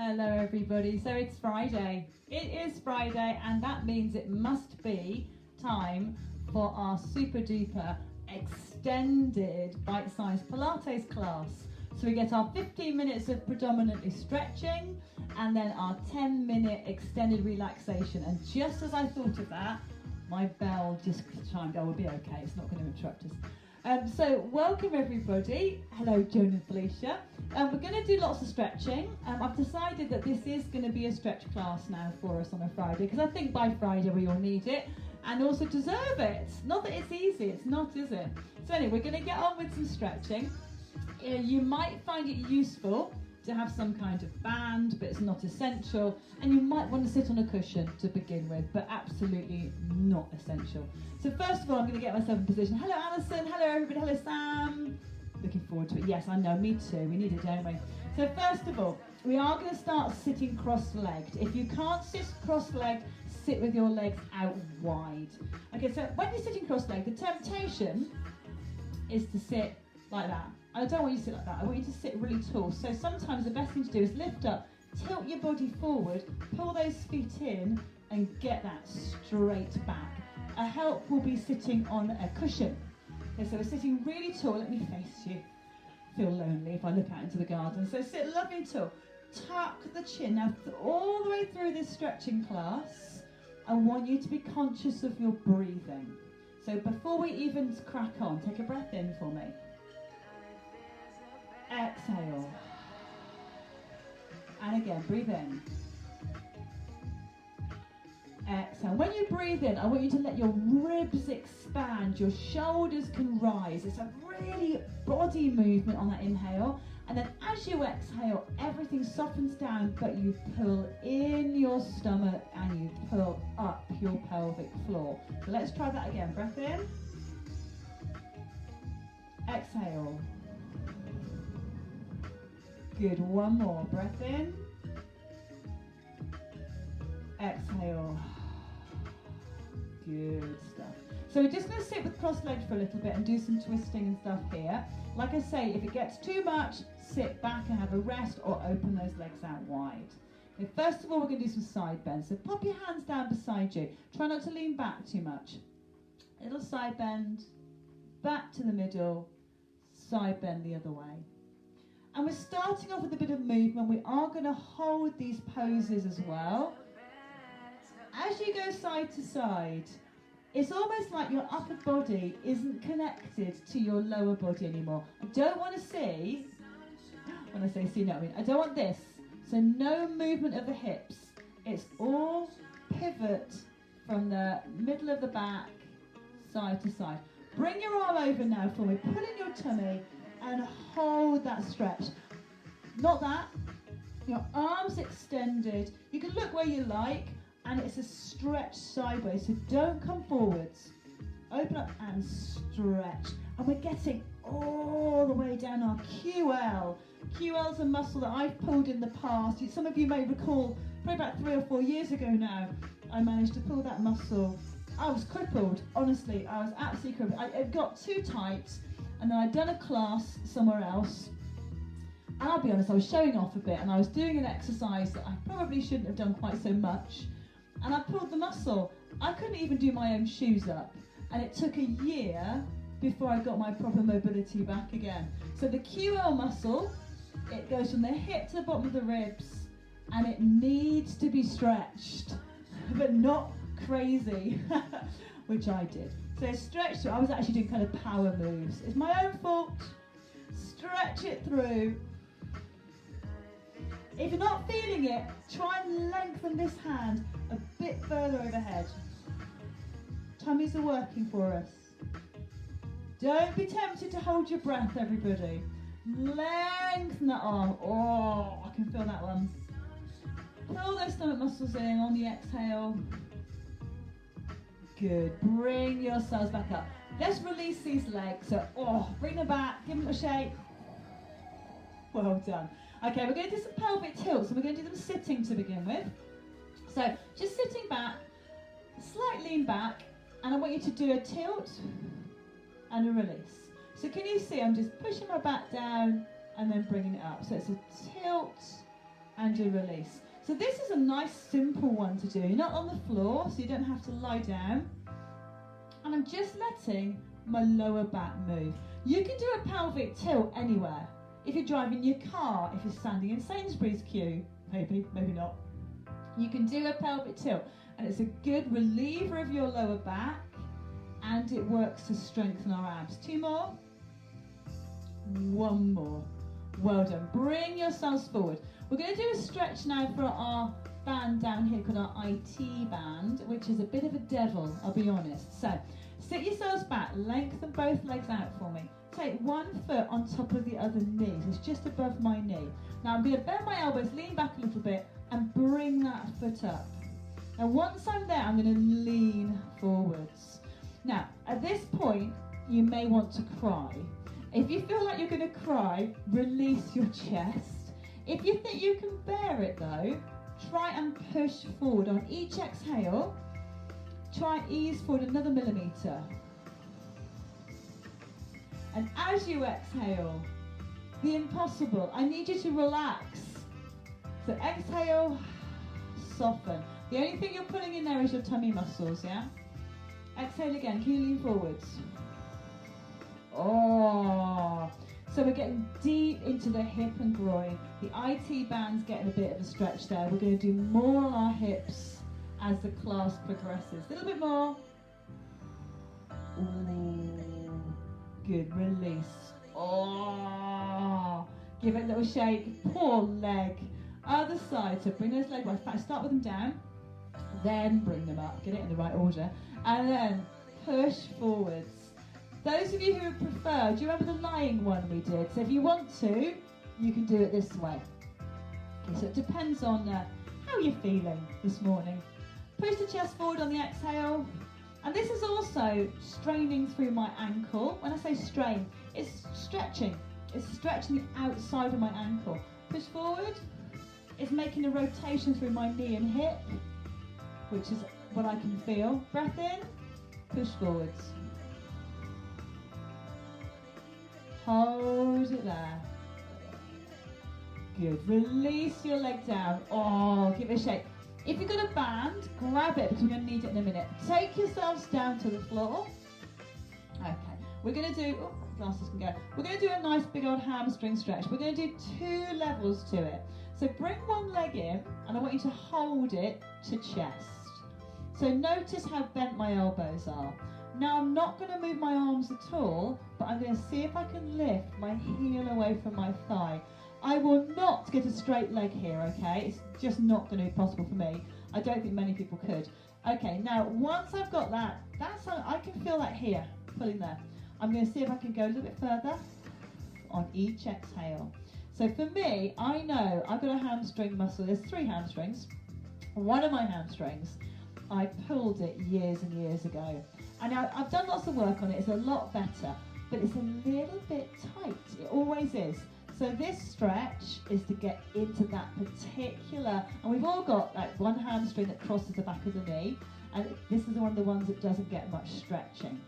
Hello everybody, so it's Friday. It is Friday and that means it must be time for our super duper extended bite-size Pilates class. So we get our 15 minutes of predominantly stretching and then our 10-minute extended relaxation. And just as I thought of that, my bell just chimed. Oh, we'll be okay, it's not going to interrupt us. So welcome everybody. Hello Joan and Felicia. We're going to do lots of stretching. I've decided that this is going to be a stretch class now for us on a Friday because I think by Friday we all need it and also deserve it. Not that it's easy, it's not, is it? So anyway, we're going to get on with some stretching. You might find it useful to have some kind of band, but it's not essential, and you might want to sit on a cushion to begin with, but absolutely not essential. So first of all, I'm going to get myself in position. Hello Alison, hello everybody, hello Sam. Looking forward to it. Yes, I know, me too, we need it, don't we? So first of all, we are going to start sitting cross-legged. If you can't sit cross-legged, sit with your legs out wide. Okay, so when you're sitting cross-legged, the temptation is to sit like that. I don't want you to sit like that, I want you to sit really tall. So sometimes the best thing to do is lift up, tilt your body forward, pull those feet in and get that straight back. A help will be sitting on a cushion. Okay, so we're sitting really tall, let me face you. Feel lonely if I look out into the garden. So sit lovely tall, tuck the chin. Now all the way through this stretching class, I want you to be conscious of your breathing. So before we even crack on, take a breath in for me. Exhale. And again, breathe in. Exhale. When you breathe in, I want you to let your ribs expand, your shoulders can rise. It's a really body movement on that inhale. And then as you exhale, everything softens down, but you pull in your stomach and you pull up your pelvic floor. So let's try that again. Breath in. Exhale. Good, one more. Breath in. Exhale. Good stuff. So we're just going to sit with cross-legged for a little bit and do some twisting and stuff here. Like I say, if it gets too much, sit back and have a rest or open those legs out wide. Okay, first of all, we're going to do some side bends. So pop your hands down beside you. Try not to lean back too much. Little side bend, back to the middle, side bend the other way. And we're starting off with a bit of movement. We are going to hold these poses as well. As you go side to side, it's almost like your upper body isn't connected to your lower body anymore. I don't want to see, when I say see, you know what I mean? I don't want this. So no movement of the hips. It's all pivot from the middle of the back, side to side. Bring your arm over now for me. Put in your tummy and hold that stretch. Not that. Your arms extended. You can look where you like. And it's a stretch sideways, so don't come forwards. Open up and stretch. And we're getting all the way down our QL. QL is a muscle that I've pulled in the past. Some of you may recall, probably about 3 or 4 years ago now, I managed to pull that muscle. I was crippled, honestly, I was absolutely crippled. It got too tight, and then I'd done a class somewhere else. And I'll be honest, I was showing off a bit, and I was doing an exercise that I probably shouldn't have done quite so much. And I pulled the muscle. I couldn't even do my own shoes up. And it took a year before I got my proper mobility back again. So the QL muscle, it goes from the hip to the bottom of the ribs, and it needs to be stretched, but not crazy, which I did. So stretch through. I was actually doing kind of power moves. It's my own fault. Stretch it through. If you're not feeling it, try and lengthen this hand a bit further overhead. Tummies are working for us. Don't be tempted to hold your breath, everybody. Lengthen that arm. Oh, I can feel that one. Pull those stomach muscles in on the exhale. Good. Bring yourselves back up. Let's release these legs. So, bring them back. Give them a shake. Well done. Okay, we're going to do some pelvic tilts, and we're going to do them sitting to begin with. So, just sitting back, slight lean back, and I want you to do a tilt and a release. So can you see I'm just pushing my back down and then bringing it up. So it's a tilt and a release. So this is a nice simple one to do. You're not on the floor, so you don't have to lie down. And I'm just letting my lower back move. You can do a pelvic tilt anywhere. If you're driving your car, if you're standing in Sainsbury's queue, maybe not. You can do a pelvic tilt, and it's a good reliever of your lower back, and it works to strengthen our abs. 2 more. 1 more. Well done. Bring yourselves forward. We're going to do a stretch now for our band down here called our IT band, which is a bit of a devil, I'll be honest. So sit yourselves back, lengthen both legs out for me. Take one foot on top of the other knee, so it's just above my knee. Now I'm going to bend my elbows, lean back a little bit, and bring that foot up. Now once I'm there, I'm going to lean forwards. Now at this point, you may want to cry. If you feel like you're going to cry, release your chest. If you think you can bear it though, try and push forward. On each exhale, try and ease forward another millimetre. And as you exhale, the impossible, I need you to relax. So exhale, soften. The only thing you're pulling in there is your tummy muscles, yeah? Exhale again, can you lean forwards? Oh, so we're getting deep into the hip and groin. The IT band's getting a bit of a stretch there. We're going to do more on our hips as the class progresses. A little bit more. Ooh, good, release. Oh, give it a little shake. Poor leg. Other side, so bring those legs, in fact, start with them down, then bring them up, get it in the right order, and then push forwards. Those of you who would prefer, do you remember the lying one we did? So if you want to, you can do it this way. Okay, so it depends on how you're feeling this morning. Push the chest forward on the exhale, and this is also straining through my ankle. When I say strain, it's stretching. It's stretching the outside of my ankle. Push forward. It's making a rotation through my knee and hip, which is what I can feel. Breath in, push forwards. Hold it there. Good. Release your leg down. Oh, give it a shake. If you've got a band, grab it because we're going to need it in a minute. Take yourselves down to the floor. Okay. We're going to do, oh, glasses can go. We're going to do a nice big old hamstring stretch. We're going to do 2 levels to it. So bring one leg in, and I want you to hold it to chest. So notice how bent my elbows are. Now I'm not going to move my arms at all, but I'm going to see if I can lift my heel away from my thigh. I will not get a straight leg here, okay? It's just not going to be possible for me. I don't think many people could. Okay, now once I've got that, I can feel that here, pulling there. I'm going to see if I can go a little bit further on each exhale. So for me, I know I've got a hamstring muscle. There's 3 hamstrings. One of my hamstrings, I pulled it years and years ago. And I've done lots of work on it. It's a lot better, but it's a little bit tight. It always is. So this stretch is to get into that particular, and we've all got like one hamstring that crosses the back of the knee, and this is one of the ones that doesn't get much stretching.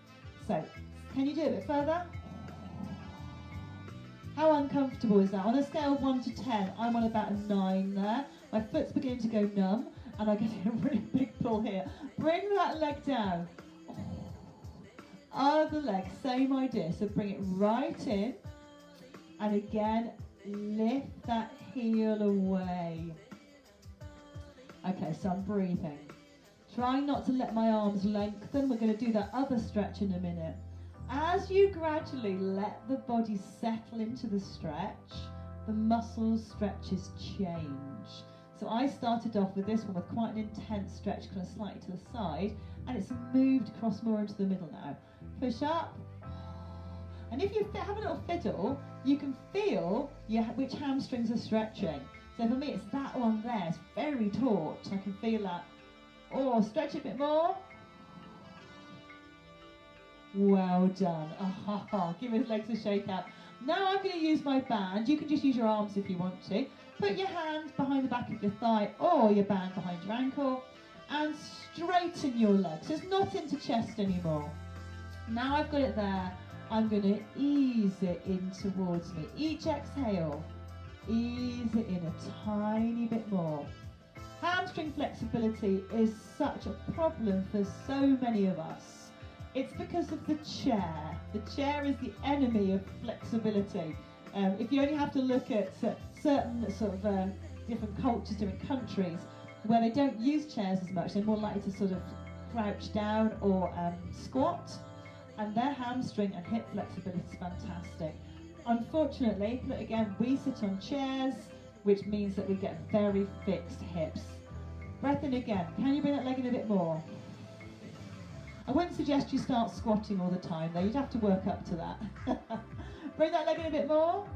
So can you do it a bit further? How uncomfortable is that? On a scale of 1 to 10, I'm on about a 9 there. My foot's beginning to go numb, and I get a really big pull here. Bring that leg down. Other leg, same idea. So bring it right in, and again, lift that heel away. Okay, so I'm breathing. Trying not to let my arms lengthen. We're going to do that other stretch in a minute. As you gradually let the body settle into the stretch, the muscle stretches change. So I started off with this one with quite an intense stretch, kind of slightly to the side, and it's moved across more into the middle now. Push up. And if you have a little fiddle, you can feel which hamstrings are stretching. So for me, it's that one there. It's very taut. I can feel that. Oh, stretch a bit more. Well done. Give his legs a shake out. Now I'm going to use my band. You can just use your arms if you want to. Put your hand behind the back of your thigh or your band behind your ankle and straighten your legs. So it's not into chest anymore. Now I've got it there. I'm going to ease it in towards me. Each exhale, ease it in a tiny bit more. Hamstring flexibility is such a problem for so many of us. It's because of the chair. The chair is the enemy of flexibility. If you only have to look at certain sort of different cultures, different countries, where they don't use chairs as much, they're more likely to sort of crouch down or squat, and their hamstring and hip flexibility is fantastic. Unfortunately, but again, we sit on chairs, which means that we get very fixed hips. Breath in again. Can you bring that leg in a bit more? I wouldn't suggest you start squatting all the time though, you'd have to work up to that. Bring that leg in a bit more.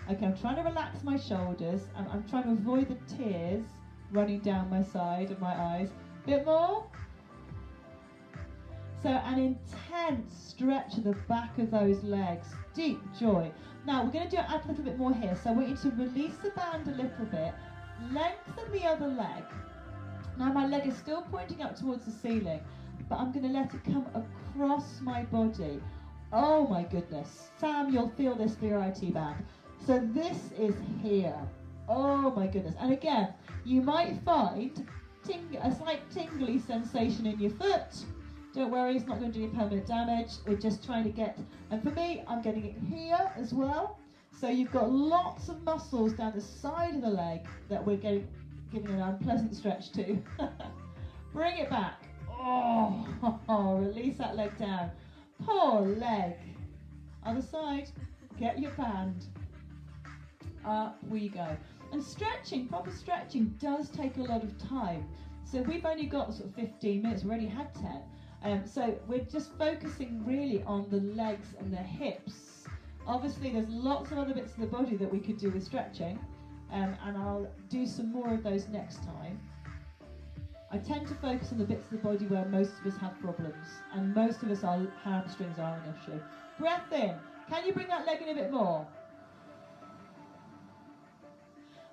Okay, I'm trying to relax my shoulders, and I'm trying to avoid the tears running down my side of my eyes. Bit more. So an intense stretch of the back of those legs, deep joy. Now we're going to add a little bit more here. So I want you to release the band a little bit, lengthen the other leg. Now my leg is still pointing up towards the ceiling, but I'm going to let it come across my body. Oh my goodness. Sam, you'll feel this for your IT band. So this is here. Oh my goodness. And again, you might find a slight tingly sensation in your foot. Don't worry, it's not going to do any permanent damage. We're just trying to get, and for me, I'm getting it here as well. So you've got lots of muscles down the side of the leg that we're giving an unpleasant stretch to. Bring it back. Oh, release that leg down. Poor leg. Other side, get your band. Up we go. And stretching, proper stretching does take a lot of time. So we've only got sort of 15 minutes, we already had 10. So we're just focusing really on the legs and the hips. Obviously there's lots of other bits of the body that we could do with stretching, and I'll do some more of those next time. I tend to focus on the bits of the body where most of us have problems, and most of us, our hamstrings are an issue. Breath in. Can you bring that leg in a bit more?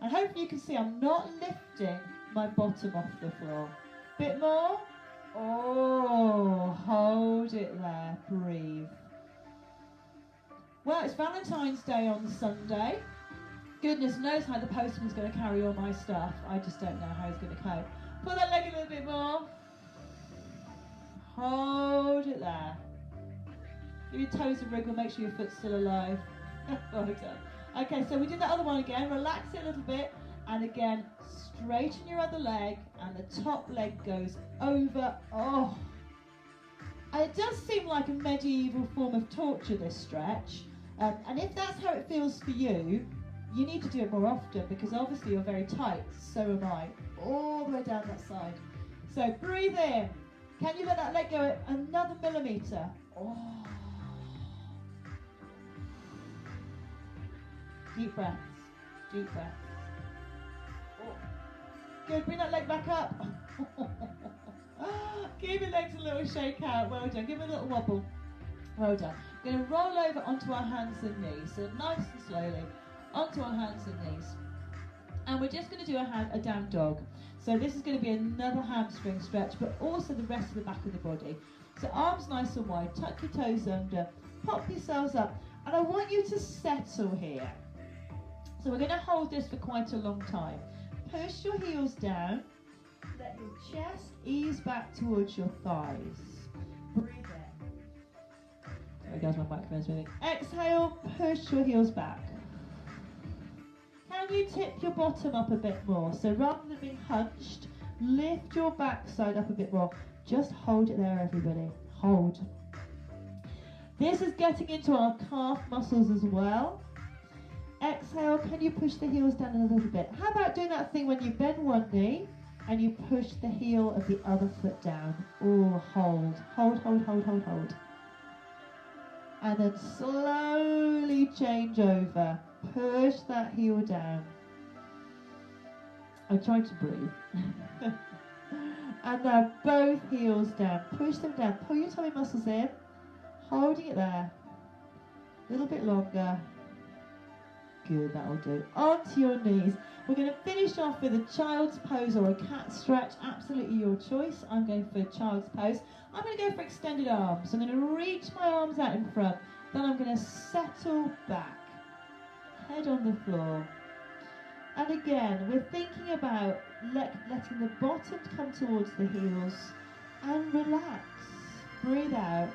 And hopefully you can see I'm not lifting my bottom off the floor. Bit more. Oh, hold it there, breathe. Well, it's Valentine's Day on Sunday. Goodness knows how the postman's going to carry all my stuff. I just don't know how he's going to cope. Pull that leg a little bit more. Hold it there. Give your toes a wriggle, make sure your foot's still alive. Well done. Okay, so we did that other one again. Relax it a little bit, and again, straighten your other leg, and the top leg goes over. Oh, and it does seem like a medieval form of torture, this stretch. And if that's how it feels for you, you need to do it more often, because obviously you're very tight, so am I, all the way down that side. So breathe in. Can you let that leg go another millimetre? Oh. Deep breaths, deep breaths. Oh. Good, bring that leg back up. Give your legs a little shake out, well done. Give it a little wobble, well done. We're going to roll over onto our hands and knees, so nice and slowly, onto our hands and knees. And we're just going to do a down dog. So this is going to be another hamstring stretch, but also the rest of the back of the body. So arms nice and wide, tuck your toes under, pop yourselves up, and I want you to settle here. So we're going to hold this for quite a long time. Push your heels down, let your chest ease back towards your thighs. Breathe in. Sorry guys, my microphone's moving. Exhale, push your heels back. Can you tip your bottom up a bit more? So rather than being hunched, lift your backside up a bit more. Just hold it there, everybody. Hold. This is getting into our calf muscles as well. Exhale, can you push the heels down a little bit? How about doing that thing when you bend one knee and you push the heel of the other foot down? Oh, hold, hold, hold, hold, hold, hold. And then slowly change over. Push that heel down. I'm trying to breathe. And now both heels down. Push them down. Pull your tummy muscles in. Holding it there. A little bit longer. Good, that'll do. Onto your knees. We're going to finish off with a child's pose or a cat stretch. Absolutely your choice. I'm going for child's pose. I'm going to go for extended arms. I'm going to reach my arms out in front. Then I'm going to settle back. head on the floor. And again, we're thinking about letting the bottom come towards the heels and relax. Breathe out.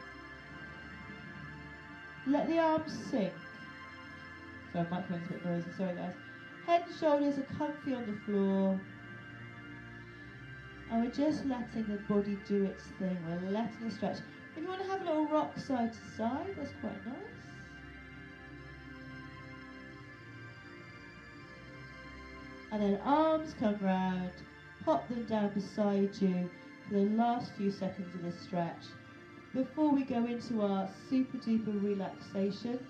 Let the arms sink. Sorry, my microphone's a bit noisy, sorry guys. Head and shoulders are comfy on the floor. And we're just letting the body do its thing. We're letting it stretch. If you want to have a little rock side to side, that's quite nice. And then arms come round, pop them down beside you for the last few seconds of this stretch before we go into our super duper relaxation,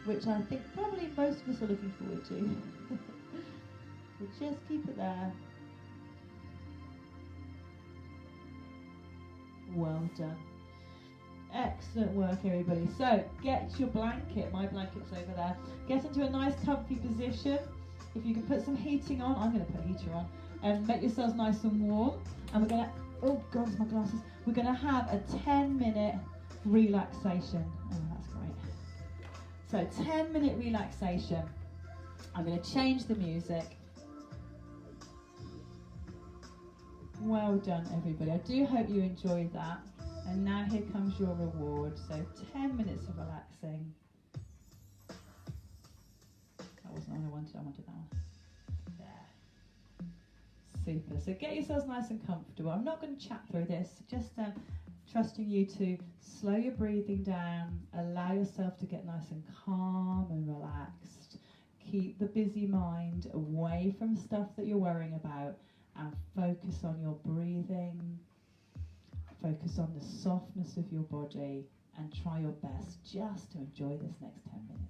which I think probably most of us are looking forward to. So just keep it there. Well done. Excellent work, everybody. So get your blanket, my blanket's over there. Get into a nice comfy position. If you can put some heating on, I'm going to put a heater on, and make yourselves nice and warm. And we're going to, oh God, it's my glasses. We're going to have a 10-minute relaxation. Oh, that's great. So 10-minute relaxation. I'm going to change the music. Well done, everybody. I do hope you enjoyed that. And now here comes your reward. So 10 minutes of relaxing. That wasn't what I wanted that one. There. Super. So get yourselves nice and comfortable. I'm not going to chat through this, just trusting you to slow your breathing down, allow yourself to get nice and calm and relaxed. Keep the busy mind away from stuff that you're worrying about and focus on your breathing, focus on the softness of your body, and try your best just to enjoy this next 10 minutes.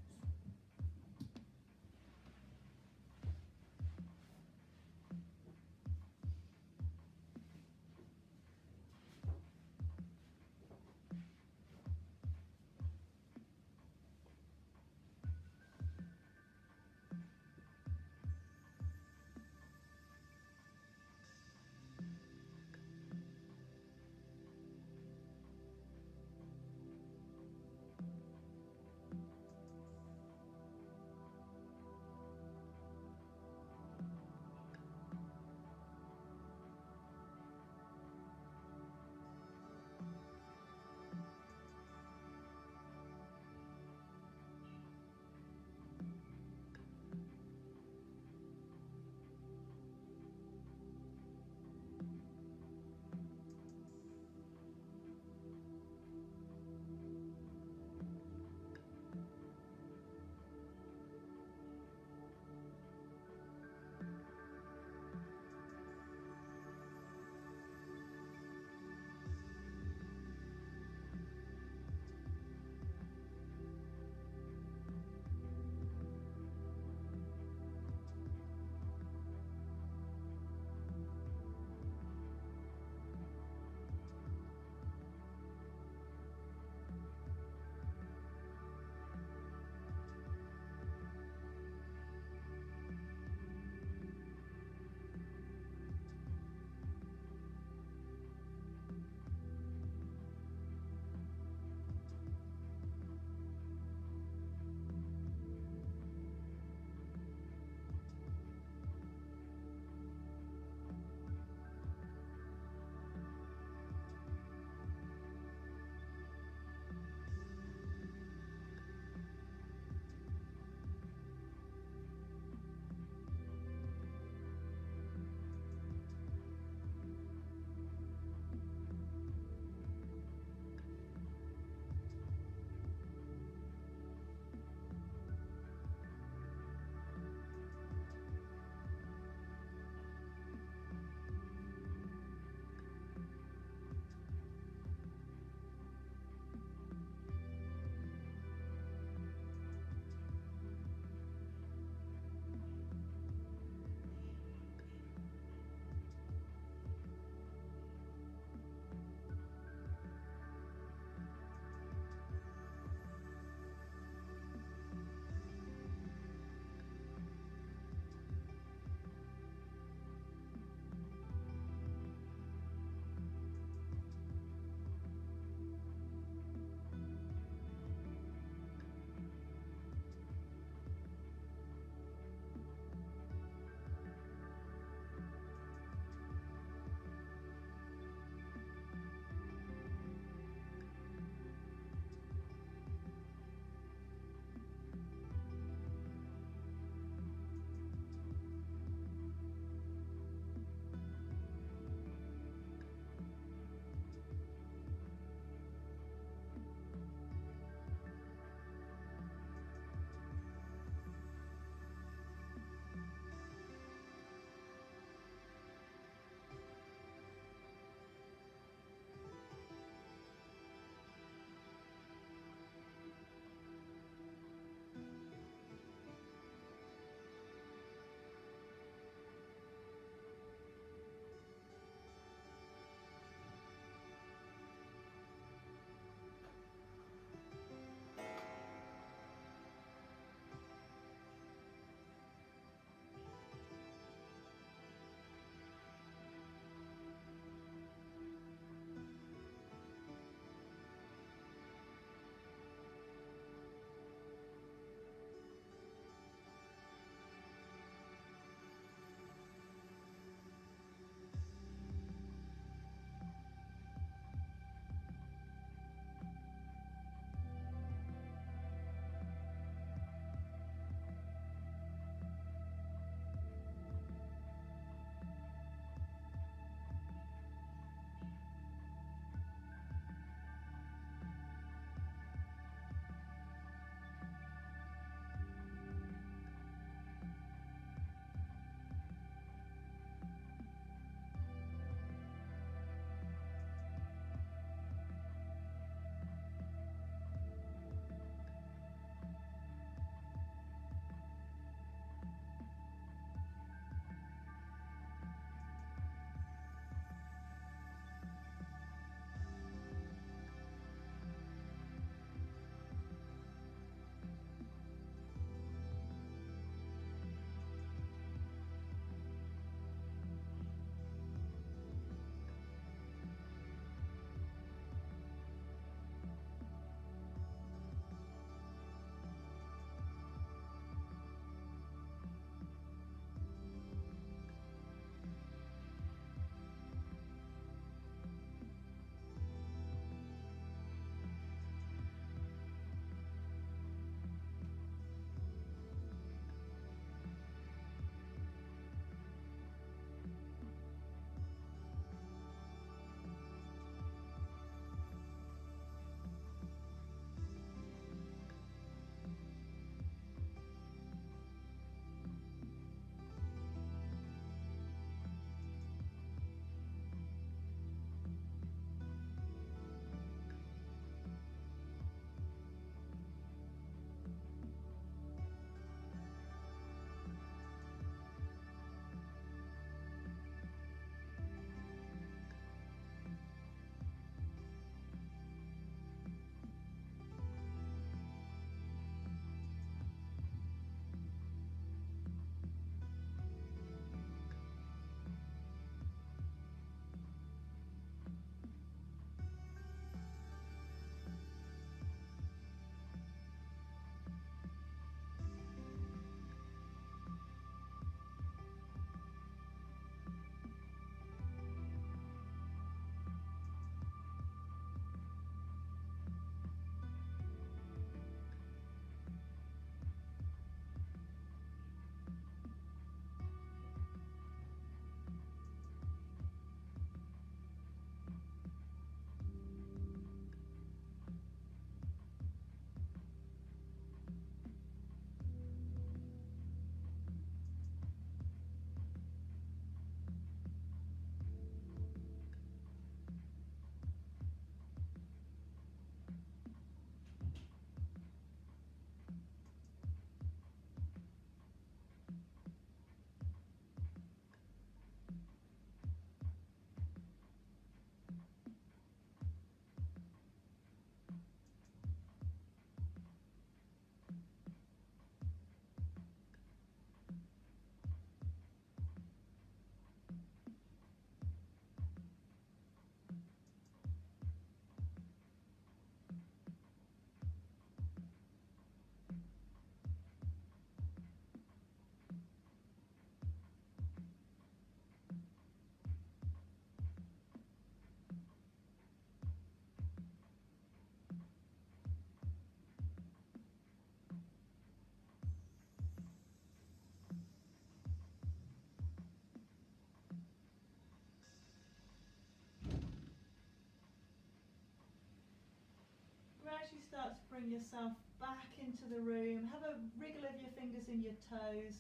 start to bring yourself back into the room. Have a wriggle of your fingers in your toes.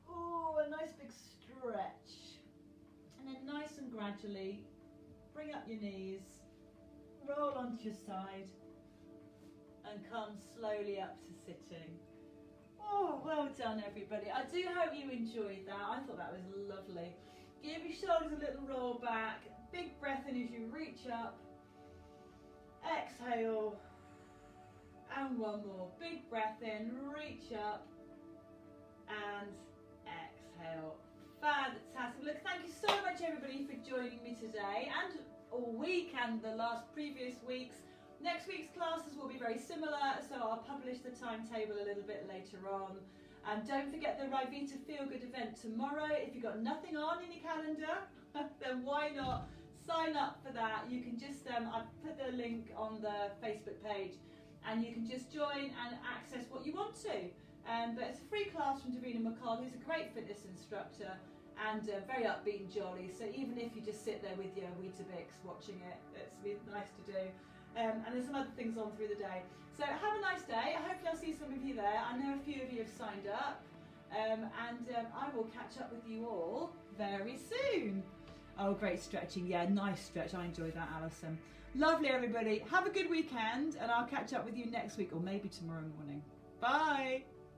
Oh, a nice big stretch. And then nice and gradually, bring up your knees, roll onto your side, and come slowly up to sitting. Oh, well done everybody. I do hope you enjoyed that. I thought that was lovely. Give your shoulders a little roll back. Big breath in as you reach up. Exhale. And one more. Big breath in, reach up. And exhale. Fantastic. Look, thank you so much everybody for joining me today and all week and the previous weeks. Next week's classes will be very similar, so I'll publish the timetable a little bit later on. And don't forget the Ryvita Feel Good event tomorrow. If you've got nothing on in your calendar, then why not sign up for that? You can just, I've put the link on the Facebook page and you can just join and access what you want to. But it's a free class from Davina McCall, who's a great fitness instructor and very upbeat and jolly. So even if you just sit there with your Weetabix watching it, it's really nice to do. And there's some other things on through the day. So have a nice day. Hopefully I'll see some of you there. I know a few of you have signed up. And I will catch up with you all very soon. Oh, great stretching. Yeah, nice stretch. I enjoyed that, Alison. Lovely, everybody. Have a good weekend, and I'll catch up with you next week or maybe tomorrow morning. Bye.